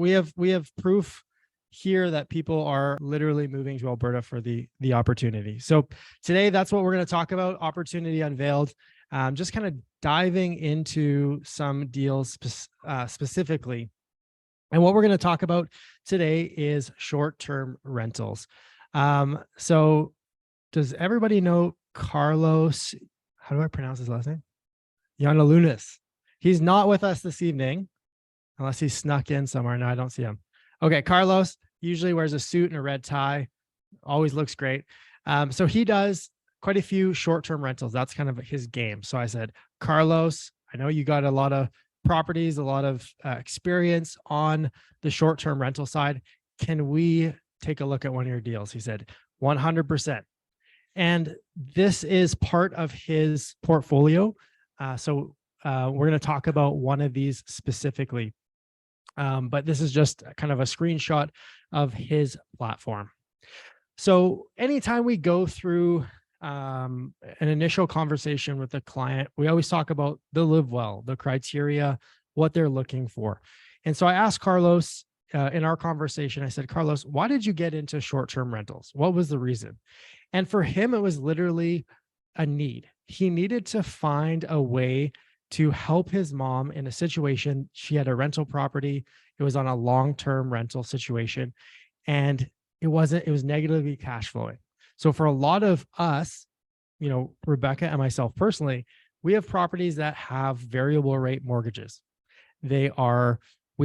we have proof here that people are literally moving to Alberta for the opportunity. So today, that's what we're going to talk about, Opportunity Unveiled. Just kind of diving into some deals specifically. And what we're going to talk about today is short-term rentals. So does everybody know Carlos? How do I pronounce his last name? Yanalunas. He's not with us this evening, unless he snuck in somewhere. No, I don't see him. Okay, Carlos usually wears a suit and a red tie, always looks great. So he does quite a few short-term rentals. That's kind of his game. So I said, Carlos, I know you got a lot of properties, a lot of experience on the short-term rental side. Can we take a look at one of your deals? He said, 100%. And this is part of his portfolio. So we're going to talk about one of these specifically. But this is just kind of a screenshot of his platform. So anytime we go through an initial conversation with a client, we always talk about the live well, the criteria, what they're looking for. And so I asked Carlos in our conversation, I said, Carlos, why did you get into short-term rentals? What was the reason? And for him, it was literally a need. He needed to find a way to help his mom in a situation. She had a rental property. It was on a long-term rental situation, and it was negatively cash flowing. So for a lot of us, Rebecca and myself personally, we have properties that have variable rate mortgages. We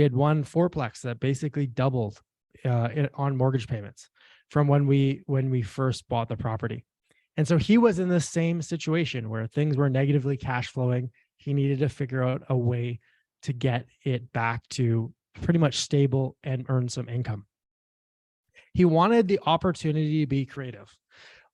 had one fourplex that basically doubled on mortgage payments from when we first bought the property. And so he was in the same situation where things were negatively cash flowing. He needed to figure out a way to get it back to pretty much stable and earn some income. He wanted the opportunity to be creative.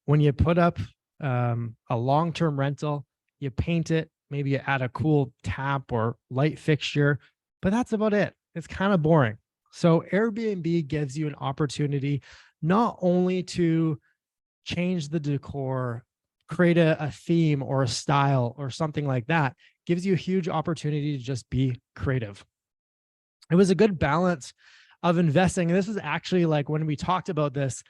When you put up a long-term rental, you paint it, maybe you add a cool tap or light fixture, but that's about it. It's kind of boring. So Airbnb gives you an opportunity not only to change the decor, create a theme or a style or something like that, gives you a huge opportunity to just be creative. It was a good balance of investing. And this was actually like when we talked about this,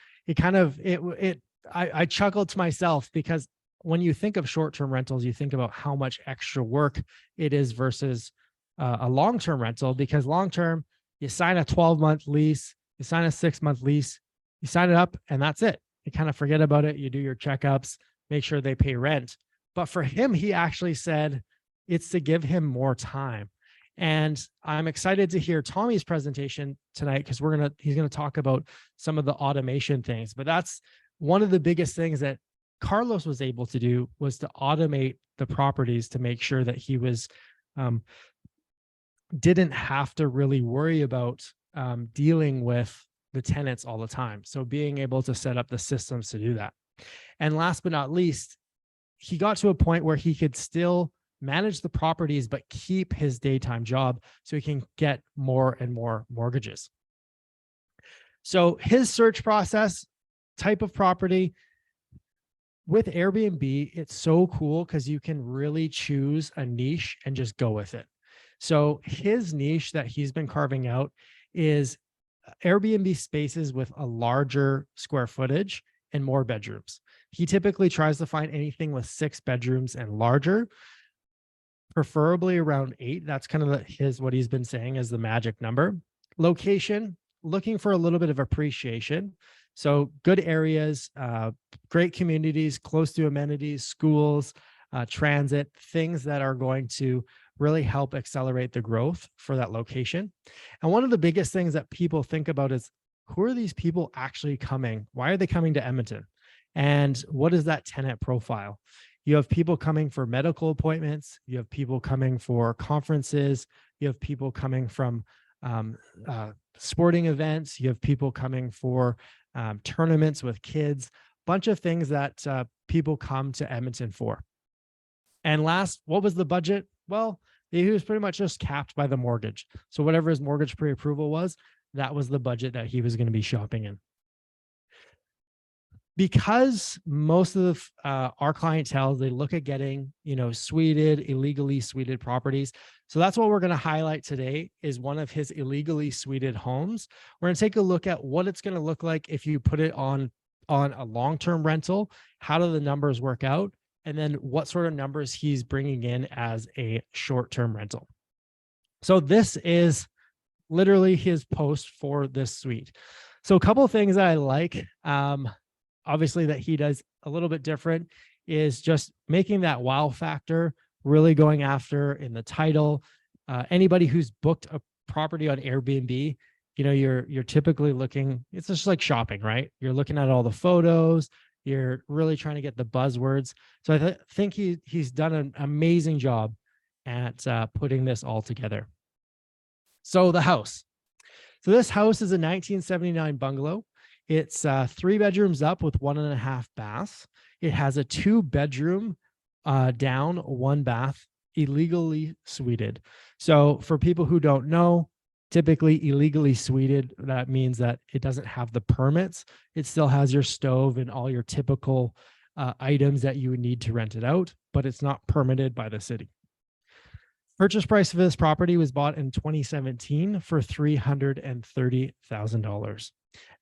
I chuckled to myself, because when you think of short-term rentals, you think about how much extra work it is versus a long-term rental, because long-term, you sign a 12-month lease, you sign a 6-month lease, you sign it up, and that's it. You kind of forget about it. You do your checkups, make sure they pay rent. But for him, he actually said it's to give him more time. And I'm excited to hear Tommy's presentation tonight, because he's gonna talk about some of the automation things. But that's one of the biggest things that Carlos was able to do, was to automate the properties to make sure that he was didn't have to really worry about dealing with the tenants all the time. So being able to set up the systems to do that. And last but not least, he got to a point where he could still manage the properties, but keep his daytime job so he can get more and more mortgages. So his search process, type of property, with Airbnb, it's so cool because you can really choose a niche and just go with it. So his niche that he's been carving out is Airbnb spaces with a larger square footage and more bedrooms. He typically tries to find anything with 6 bedrooms and larger, preferably around 8. That's kind of what he's been saying is the magic number. Location, looking for a little bit of appreciation. So good areas, great communities, close to amenities, schools, transit, things that are going to really help accelerate the growth for that location. And one of the biggest things that people think about is, who are these people actually coming? Why are they coming to Edmonton? And what is that tenant profile? You have people coming for medical appointments. You have people coming for conferences. You have people coming from sporting events. You have people coming for tournaments with kids, bunch of things that people come to Edmonton for. And last, what was the budget? Well, he was pretty much just capped by the mortgage. So whatever his mortgage pre-approval was, that was the budget that he was going to be shopping in. because most of our clientele, they look at getting, suited, illegally suited properties. So that's what we're going to highlight today is one of his illegally suited homes. We're going to take a look at what it's going to look like if you put it on a long-term rental. How do the numbers work out? And then what sort of numbers he's bringing in as a short-term rental. So this is literally his post for this suite. So a couple of things that I like, obviously that he does a little bit different, is just making that wow factor, really going after in the title. Anybody who's booked a property on Airbnb, you're typically looking, it's just like shopping, right? You're looking at all the photos, you're really trying to get the buzzwords. So I think he's done an amazing job at putting this all together. So the house. So this house is a 1979 bungalow. It's 3 bedrooms up with 1.5 baths. It has a 2-bedroom down, 1 bath, illegally suited. So for people who don't know, typically illegally suited, that means that it doesn't have the permits. It still has your stove and all your typical items that you would need to rent it out, but it's not permitted by the city. Purchase price of this property was bought in 2017 for $330,000.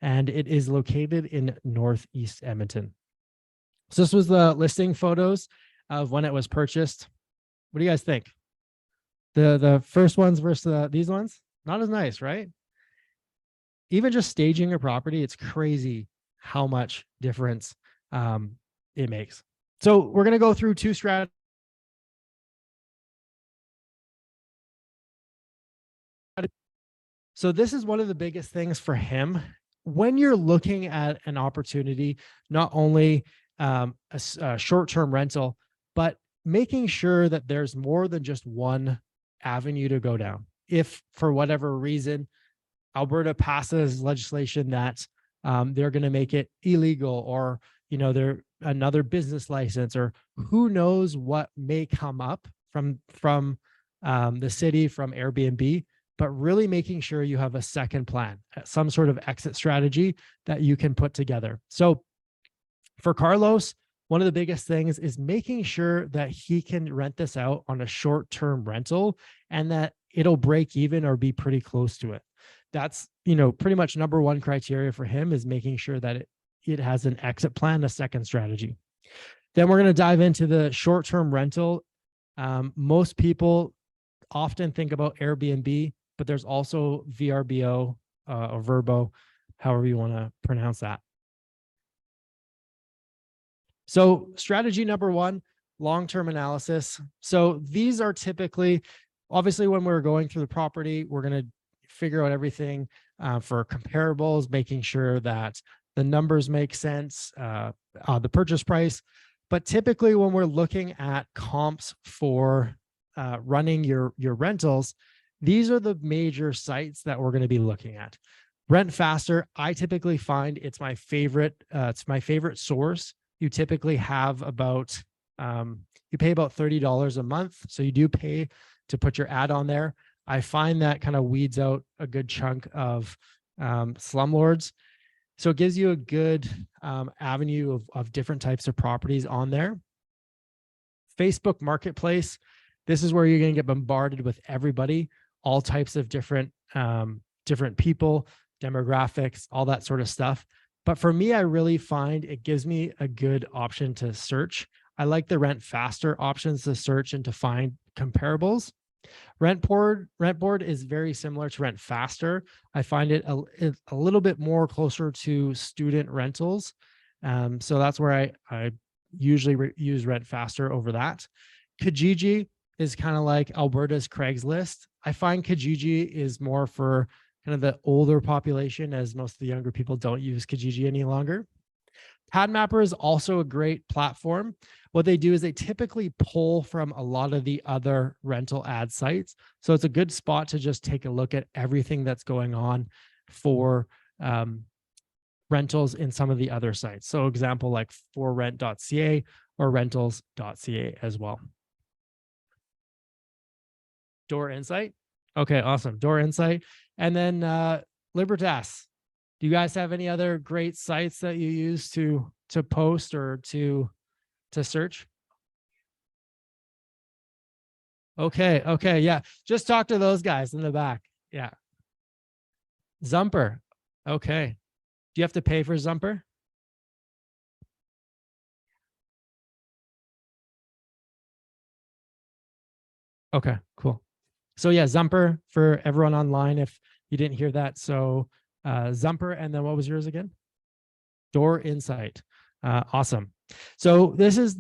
And it is located in Northeast Edmonton. So this was the listing photos of when it was purchased. What do you guys think? The first ones versus these ones? Not as nice, right? Even just staging a property, it's crazy how much difference it makes. So we're going to go through 2 strategies. So this is one of the biggest things for him when you're looking at an opportunity, not only a short-term rental, but making sure that there's more than just one avenue to go down. If for whatever reason, Alberta passes legislation that they're going to make it illegal, or they're another business license, or who knows what may come up from the city, from Airbnb, but really making sure you have a second plan, some sort of exit strategy that you can put together. So for Carlos, one of the biggest things is making sure that he can rent this out on a short-term rental and that it'll break even or be pretty close to it. That's, pretty much number one criteria for him, is making sure that it has an exit plan, a second strategy. Then we're going to dive into the short-term rental. Most people often think about Airbnb, but there's also VRBO or Verbo, however you want to pronounce that. So strategy number 1, long-term analysis. So these are typically, obviously when we're going through the property, we're going to figure out everything for comparables, making sure that the numbers make sense, the purchase price. But typically when we're looking at comps for running your rentals, these are the major sites that we're going to be looking at. Rent Faster, I typically find it's my favorite source. You typically have about, you pay about $30 a month. So you do pay to put your ad on there. I find that kind of weeds out a good chunk of slumlords. So it gives you a good avenue of different types of properties on there. Facebook Marketplace, this is where you're going to get bombarded with everybody, all types of different people, demographics, all that sort of stuff. But for me, I really find it gives me a good option to search. I like the Rent Faster options to search and to find comparables. Rentboard is very similar to Rent Faster. I find it a little bit more closer to student rentals. So that's where I usually use Rent Faster over that. Kijiji is kind of like Alberta's Craigslist. I find Kijiji is more for kind of the older population, as most of the younger people don't use Kijiji any longer. PadMapper is also a great platform. What they do is they typically pull from a lot of the other rental ad sites. So it's a good spot to just take a look at everything that's going on for rentals in some of the other sites. So example like forrent.ca or rentals.ca as well. Door Insight. Okay, awesome. Door Insight. And then Libertas. Do you guys have any other great sites that you use to post or to search? Okay. Okay. Yeah. Just talk to those guys in the back. Yeah. Zumper. Okay. Do you have to pay for Zumper? Okay, cool. So yeah, Zumper for everyone online, if you didn't hear that. So Zumper, and then what was yours again? Door Insight. Awesome. So this is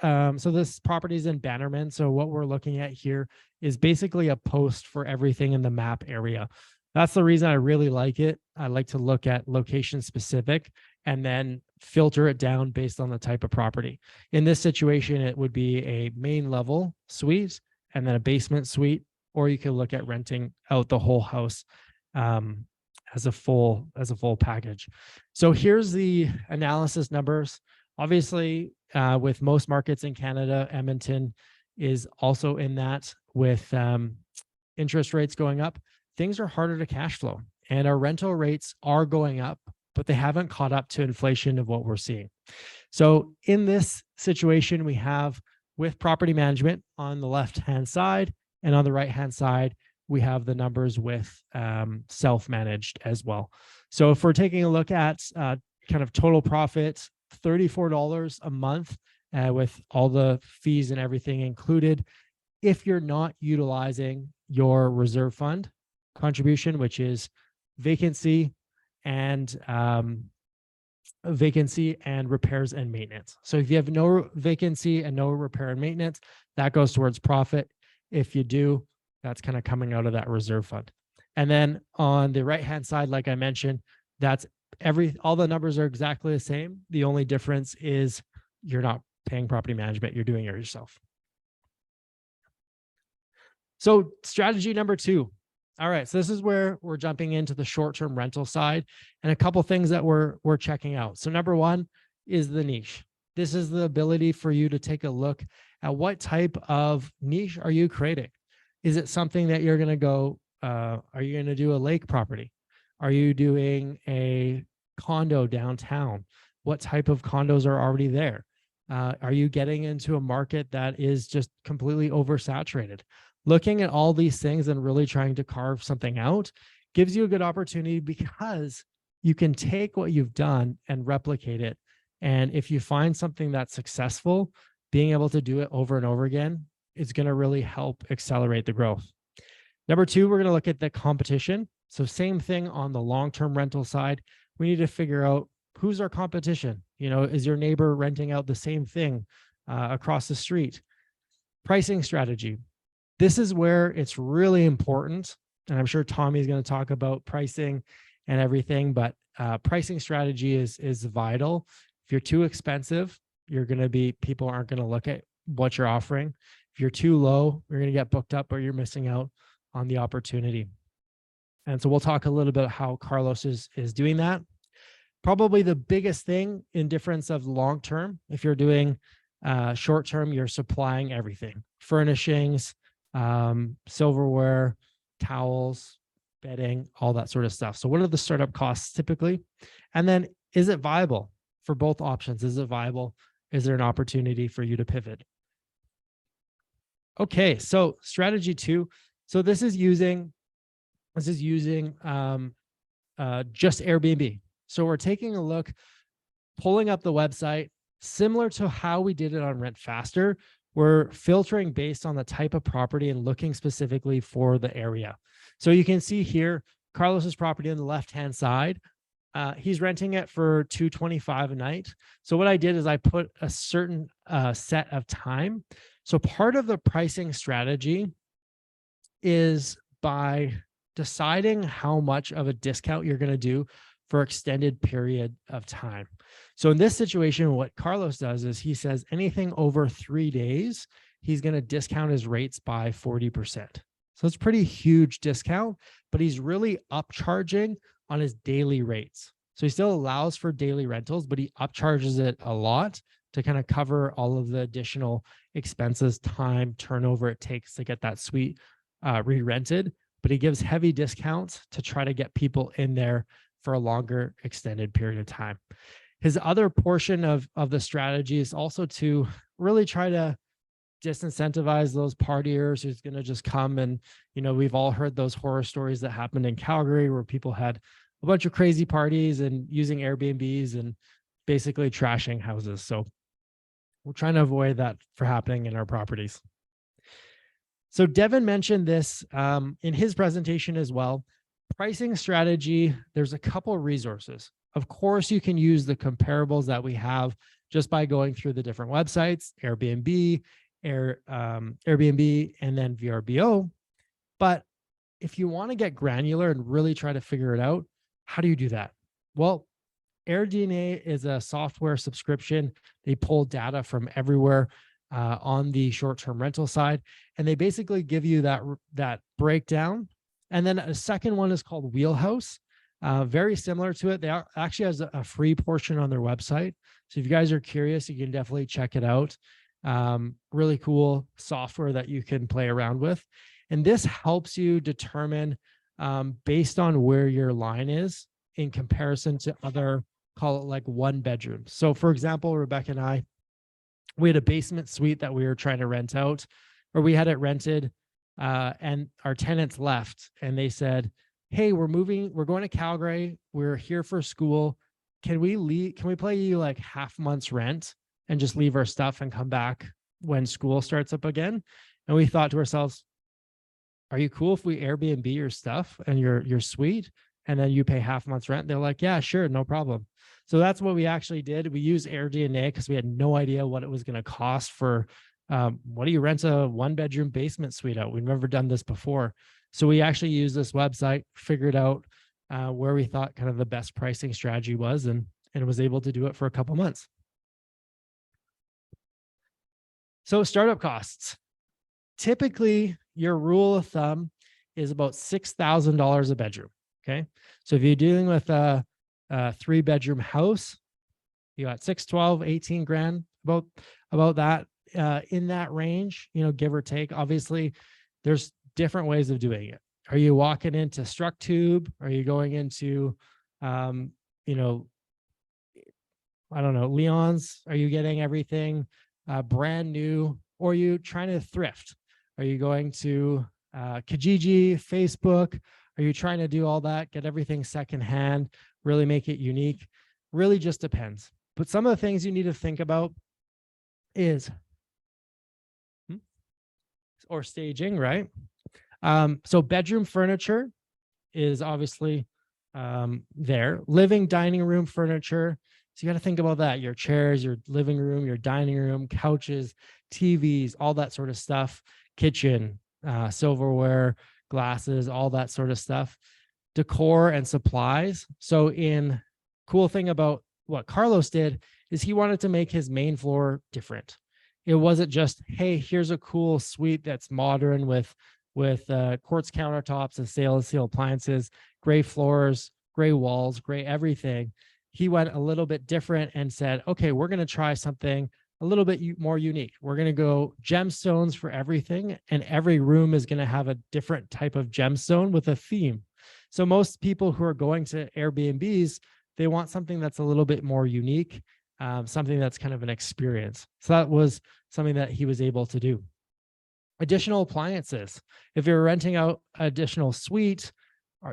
so this property is in Bannerman. So what we're looking at here is basically a post for everything in the map area. That's the reason I really like it. I like to look at location specific and then filter it down based on the type of property. In this situation, it would be a main level suite and then a basement suite, or you could look at renting out the whole house as a full package. So here's the analysis numbers. Obviously, with most markets in Canada, Edmonton is also in that. With interest rates going up, things are harder to cash flow, and our rental rates are going up, but they haven't caught up to inflation of what we're seeing. So in this situation, we have, with property management on the left-hand side, and on the right-hand side, we have the numbers with self-managed as well. So if we're taking a look at kind of total profit, $34 a month with all the fees and everything included, if you're not utilizing your reserve fund contribution, which is vacancy and repairs and maintenance. So if you have no vacancy and no repair and maintenance, that goes towards profit. If you do, that's kind of coming out of that reserve fund. And then on the right-hand side, like I mentioned, that's all the numbers are exactly the same. The only difference is you're not paying property management, you're doing it yourself. So strategy number 2. All right, so this is where we're jumping into the short-term rental side, and a couple things that we're checking out. So number 1 is the niche. This is the ability for you to take a look at what type of niche are you creating. Is it something that you're going to go, are you going to do a lake property? Are you doing a condo downtown? What type of condos are already there? Are you getting into a market that is just completely oversaturated? Looking at all these things and really trying to carve something out gives you a good opportunity, because you can take what you've done and replicate it. And if you find something that's successful, being able to do it over and over again is going to really help accelerate the growth. Number 2, we're going to look at the competition. So same thing on the long-term rental side. We need to figure out who's our competition. Is your neighbor renting out the same thing across the street? Pricing strategy. This is where it's really important, and I'm sure Tommy is going to talk about pricing and everything, but pricing strategy is vital. If you're too expensive, people aren't going to look at what you're offering. If you're too low, you're going to get booked up, or you're missing out on the opportunity. And so we'll talk a little bit how Carlos is doing that. Probably the biggest thing in difference of long-term, if you're doing short-term, you're supplying everything: furnishings, silverware, towels, bedding, all that sort of stuff. So what are the startup costs typically? And then, is it viable for both options? Is it viable? Is there an opportunity for you to pivot? Okay, so strategy 2. So this is using just Airbnb. So we're taking a look, pulling up the website, similar to how we did it on Rent Faster. We're filtering based on the type of property and looking specifically for the area. So you can see here, Carlos's property on the left-hand side, he's renting it for $225 a night. So what I did is I put a certain set of time. So part of the pricing strategy is by deciding how much of a discount you're going to do for extended period of time. So in this situation, what Carlos does is he says anything over 3 days, he's going to discount his rates by 40%. So it's pretty huge discount, but he's really upcharging on his daily rates. So he still allows for daily rentals, but he upcharges it a lot to kind of cover all of the additional expenses, time, turnover it takes to get that suite re-rented. But he gives heavy discounts to try to get people in there for a longer extended period of time. His other portion of the strategy is also to really try to disincentivize those partiers who's going to just come and, we've all heard those horror stories that happened in Calgary where people had a bunch of crazy parties and using Airbnbs and basically trashing houses. So we're trying to avoid that from happening in our properties. So Devin mentioned this in his presentation as well. Pricing strategy, there's a couple of resources. Of course, you can use the comparables that we have just by going through the different websites, Airbnb, Airbnb, and then VRBO. But if you want to get granular and really try to figure it out, how do you do that? Well, AirDNA is a software subscription. They pull data from everywhere on the short-term rental side, and they basically give you that breakdown. And then a second one is called Wheelhouse. Very similar to it. They actually has a free portion on their website. So if you guys are curious, you can definitely check it out. Really cool software that you can play around with. And this helps you determine based on where your line is in comparison to other, call it like one bedroom. So for example, Rebecca and I, we had a basement suite that we were trying to rent out, or we had it rented and our tenants left and they said, hey, we're going to Calgary. We're here for school. Can we pay you like half month's rent and just leave our stuff and come back when school starts up again? And we thought to ourselves, are you cool if we Airbnb your stuff and your suite and then you pay half month's rent? They're like, yeah, sure, no problem. So that's what we actually did. We used AirDNA because we had no idea what it was going to cost for, what do you rent a 1-bedroom basement suite out? We've never done this before. So we actually used this website, figured out where we thought kind of the best pricing strategy was, and was able to do it for a couple months. So startup costs. Typically, your rule of thumb is about $6,000 a bedroom. Okay. So if you're dealing with a 3-bedroom house, you got 6, 12, 18 grand, about that in that range, give or take. Obviously, there's different ways of doing it. Are you walking into StrucTube? Are you going into, I don't know, Leon's? Are you getting everything brand new? Or are you trying to thrift? Are you going to Kijiji, Facebook? Are you trying to do all that, get everything secondhand, really make it unique? Really just depends. But some of the things you need to think about is, or staging, right? So bedroom furniture is obviously there. Living dining room furniture. So you got to think about that. Your chairs, your living room, your dining room, couches, TVs, all that sort of stuff. Kitchen, silverware, glasses, all that sort of stuff. Decor and supplies. So cool thing about what Carlos did is he wanted to make his main floor different. It wasn't just, hey, here's a cool suite that's modern with quartz countertops and stainless steel appliances, gray floors, gray walls, gray everything. He went a little bit different and said, okay, we're going to try something a little bit more unique. We're going to go gemstones for everything, and every room is going to have a different type of gemstone with a theme. So most people who are going to Airbnbs, they want something that's a little bit more unique, something that's kind of an experience. So that was something that he was able to do. Additional appliances. If you're renting out additional suite,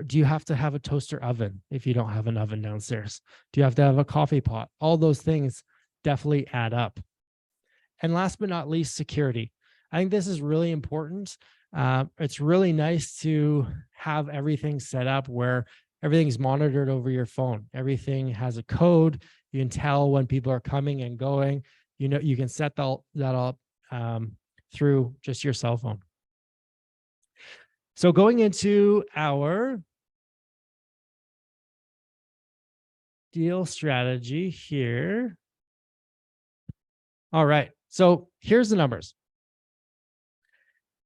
do you have to have a toaster oven if you don't have an oven downstairs? Do you have to have a coffee pot? All those things definitely add up. And last but not least, security. I think this is really important. It's really nice to have everything set up where everything's monitored over your phone. Everything has a code. You can tell when people are coming and going. You can set that up through just your cell phone. So going into our deal strategy here. All right. So here's the numbers.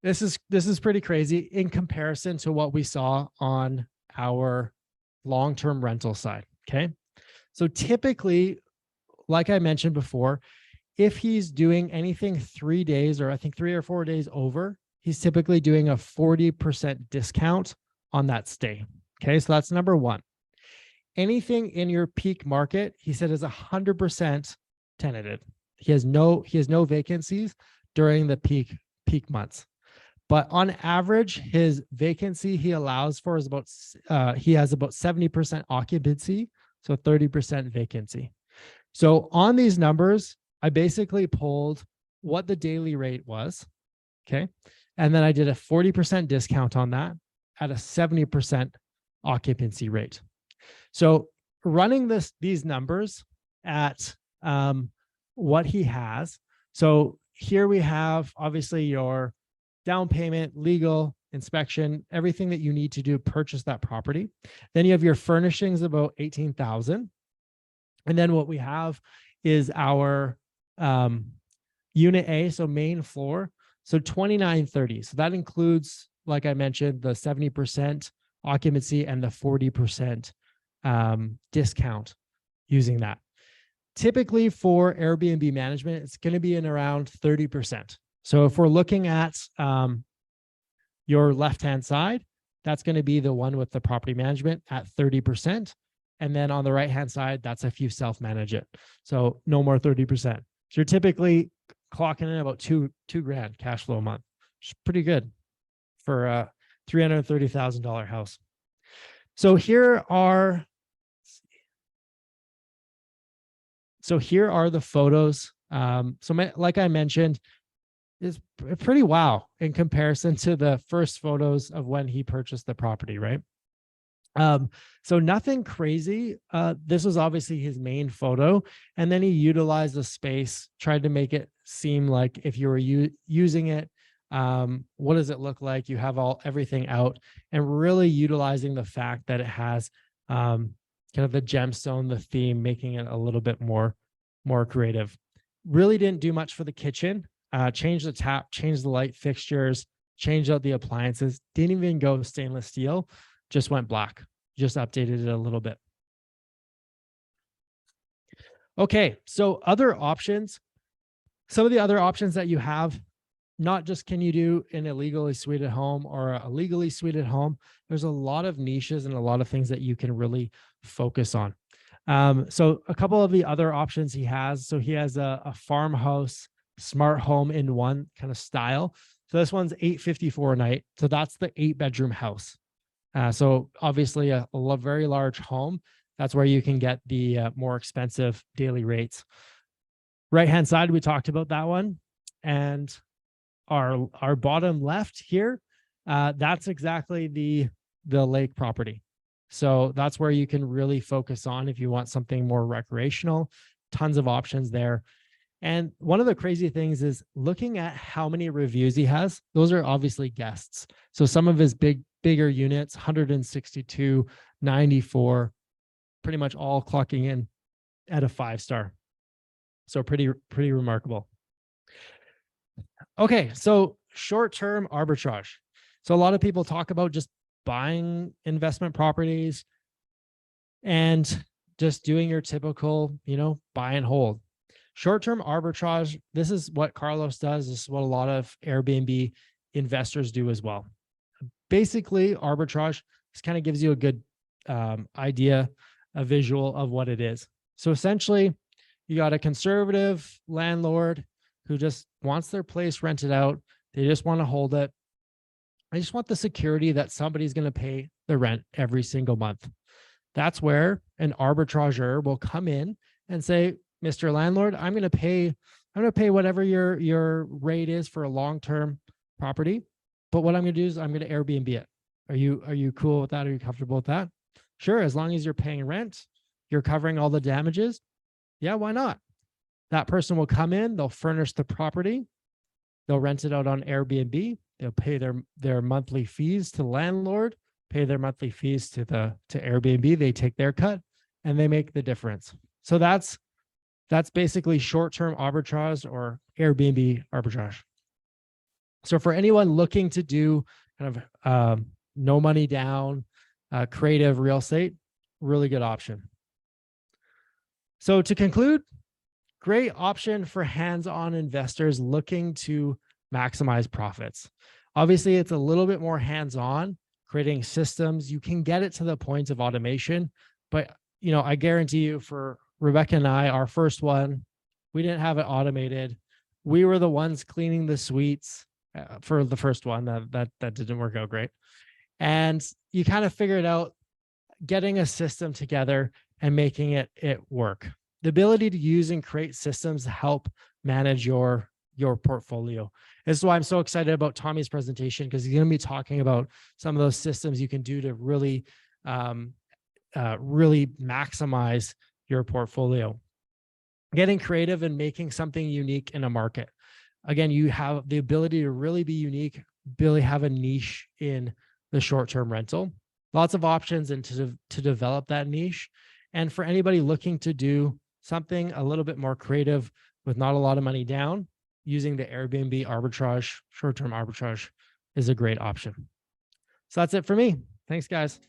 This is pretty crazy in comparison to what we saw on our long-term rental side. Okay. So typically, like I mentioned before, if he's doing anything 3 days, or I think 3 or 4 days over, he's typically doing a 40% discount on that stay. Okay. So that's number one. anything in your peak market, he said, is 100% tenanted. He has no vacancies during the peak months. But on average, his vacancy he allows for is about, he has about 70% occupancy, so 30% vacancy. So on these numbers, I basically pulled what the daily rate was, okay? And then I did a 40% discount on that at a 70% occupancy rate. So running these numbers at what he has. So here we have obviously your down payment, legal, inspection, everything that you need to do purchase that property. Then you have your furnishings, about 18,000. And then what we have is our unit A, so main floor, so 2930. So that includes, like I mentioned, the 70% occupancy and the 40% discount using that. Typically for Airbnb management, it's going to be in around 30%. So if we're looking at your left-hand side, that's going to be the one with the property management at 30%. And then on the right-hand side, that's if you self-manage it. So no more 30%. So you're typically clocking in about two grand cash flow a month, which is pretty good for a $330,000 house. So here are the photos. Like I mentioned, is pretty wow in comparison to the first photos of when he purchased the property, right? So nothing crazy. This was obviously his main photo, and then he utilized the space, tried to make it seem like if you were using it, what does it look like? You have everything out, and really utilizing the fact that it has kind of the gemstone, the theme, making it a little bit more creative. Really didn't do much for the kitchen. Changed the tap, changed the light fixtures, changed out the appliances. Didn't even go stainless steel, just went black. Just updated it a little bit. Okay, so other options. Some of the other options that you have, not just can you do an illegally suited home or a legally suited home. There's a lot of niches and a lot of things that you can really focus on. So a couple of the other options he has. So he has a farmhouse smart home in one kind of style. So this one's $854 a night. So that's the 8-bedroom house. So obviously a very large home. That's where you can get the more expensive daily rates. Right-hand side, we talked about that one. And our bottom left here, that's exactly the lake property. So that's where you can really focus on if you want something more recreational. Tons of options there. And one of the crazy things is looking at how many reviews he has. Those are obviously guests. So some of his bigger units, 162, 94, pretty much all clocking in at a 5-star. So pretty remarkable. Okay, so short-term arbitrage. So a lot of people talk about just buying investment properties and just doing your typical, buy and hold. Short-term arbitrage, this is what Carlos does. This is what a lot of Airbnb investors do as well. Basically, arbitrage just kind of gives you a good idea, a visual of what it is. So essentially, you got a conservative landlord who just wants their place rented out. They just want to hold it. They just want the security that somebody's going to pay the rent every single month. That's where an arbitrageur will come in and say, Mr. Landlord, I'm going to pay whatever your rate is for a long-term property. But what I'm going to do is I'm going to Airbnb it. Are you cool with that? Are you comfortable with that? Sure. As long as you're paying rent, you're covering all the damages. Yeah, why not? That person will come in, they'll furnish the property. They'll rent it out on Airbnb. They'll pay their monthly fees to the landlord, pay their monthly fees to Airbnb. They take their cut and they make the difference. So that's basically short-term arbitrage or Airbnb arbitrage. So for anyone looking to do kind of no money down, creative real estate, really good option. So to conclude, great option for hands-on investors looking to maximize profits. Obviously, it's a little bit more hands-on, creating systems. You can get it to the point of automation, but I guarantee you for Rebecca and I, our first one, we didn't have it automated. We were the ones cleaning the suites for the first one. That didn't work out great. And you kind of figured out getting a system together and making it work. The ability to use and create systems to help manage your portfolio. This is why I'm so excited about Tommy's presentation, because he's going to be talking about some of those systems you can do to really really maximize your portfolio. Getting creative and making something unique in a market. Again, you have the ability to really be unique, really have a niche in the short-term rental. Lots of options and to develop that niche. And for anybody looking to do something a little bit more creative with not a lot of money down, using the Airbnb arbitrage, short-term arbitrage is a great option. So that's it for me. Thanks, guys.